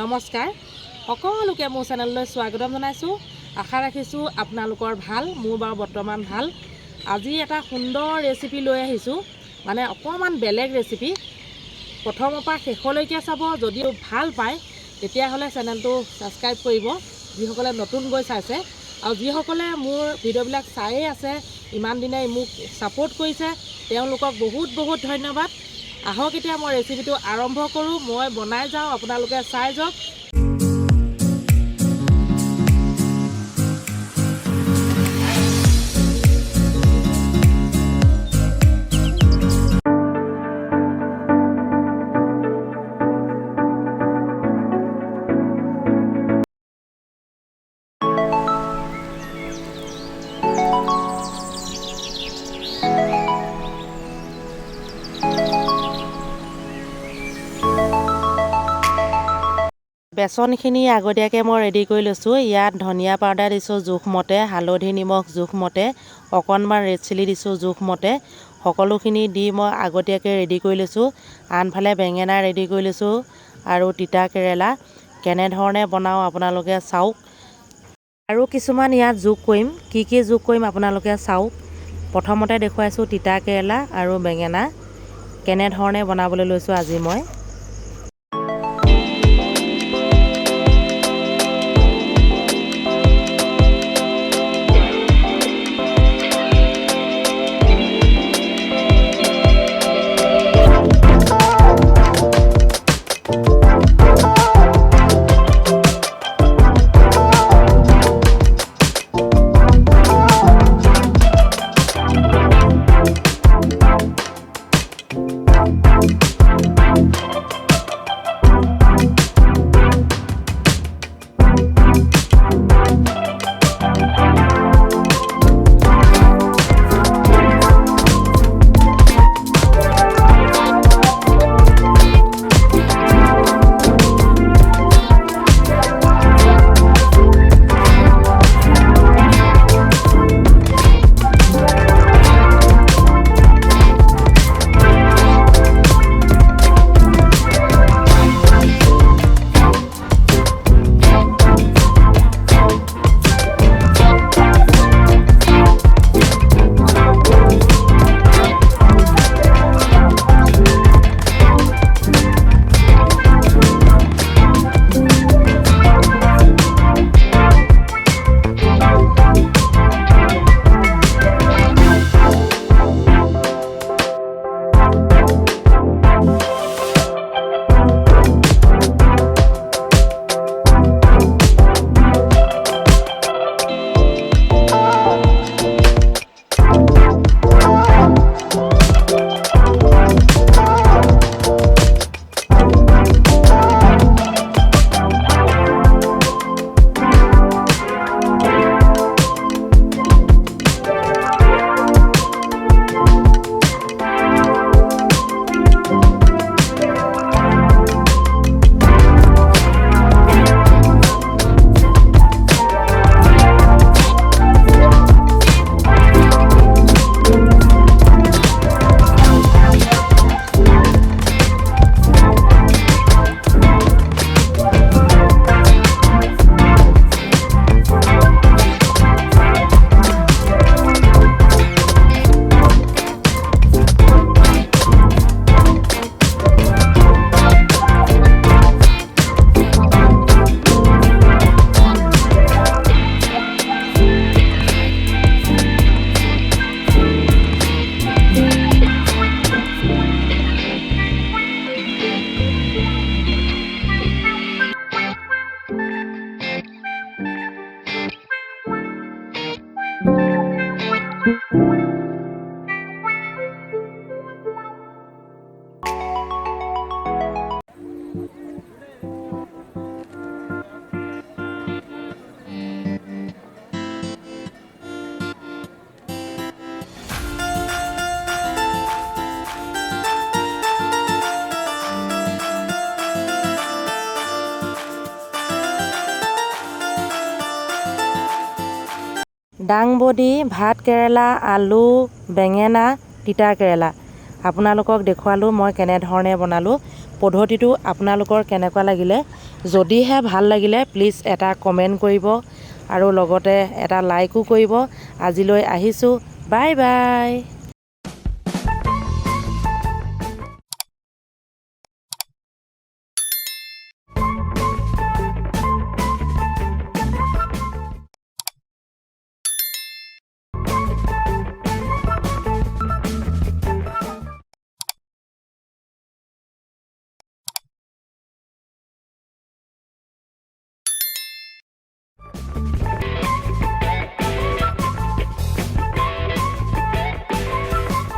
নমস্কাৰ সকলোকে মোৰ চেনেললৈ স্বাগতম জনাইছোঁ। আশা ৰাখিছোঁ আপোনালোকৰ ভাল, মোৰ বাৰু বৰ্তমান ভাল। আজি এটা সুন্দৰ ৰেচিপি লৈ আহিছোঁ, মানে অকণমান বেলেগ ৰেচিপি। প্ৰথমৰ পৰা শেষলৈকে চাব, যদিও ভাল পায় তেতিয়াহ'লে চেনেলটো ছাবস্ক্ৰাইব কৰিব, যিসকলে নতুনকৈ চাইছে, আৰু যিসকলে মোৰ ভিডিঅ'বিলাক চায়েই আছে, ইমান দিনে মোক ছাপোৰ্ট কৰিছে, তেওঁলোকক বহুত বহুত ধন্যবাদ। আহক এতিয়া মই ৰেচিপিটো আৰম্ভ কৰোঁ। মই বনাই যাওঁ, আপোনালোকে চাই যাওক। বেচনখিনি আগতীয়াকৈ মই ৰেডি কৰি লৈছোঁ। ইয়াত ধনিয়া পাউডাৰ দিছোঁ জোখমতে, হালধি নিমখ জোখমতে, অকণমান ৰেড চিলি দিছোঁ জোখমতে। সকলোখিনি দি মই আগতীয়াকৈ ৰেডি কৰি লৈছোঁ। আনফালে বেঙেনা ৰেডি কৰি লৈছোঁ আৰু তিতা কেৰেলা। কেনেধৰণে বনাওঁ আপোনালোকে চাওক। আৰু কিছুমান ইয়াত যোগ কৰিম, কি যোগ কৰিম আপোনালোকে চাওক। প্ৰথমতে দেখুৱাইছোঁ তিতা কেৰেলা আৰু বেঙেনা, কেনেধৰণে বনাবলৈ লৈছোঁ আজি মই। দাংবডি, ভাত কেৰেলা, আলু, বেঙেনা, তিতা কেৰেলা আপোনালোকক দেখুৱালোঁ মই কেনেধৰণে বনালোঁ। পদ্ধতিটো আপোনালোকৰ কেনেকুৱা লাগিলে যদিহে ভাল লাগিলে প্লিজ এটা কমেণ্ট কৰিব আৰু লগতে এটা লাইকো কৰিব আজিলৈ আহিছোঁ বাই বাই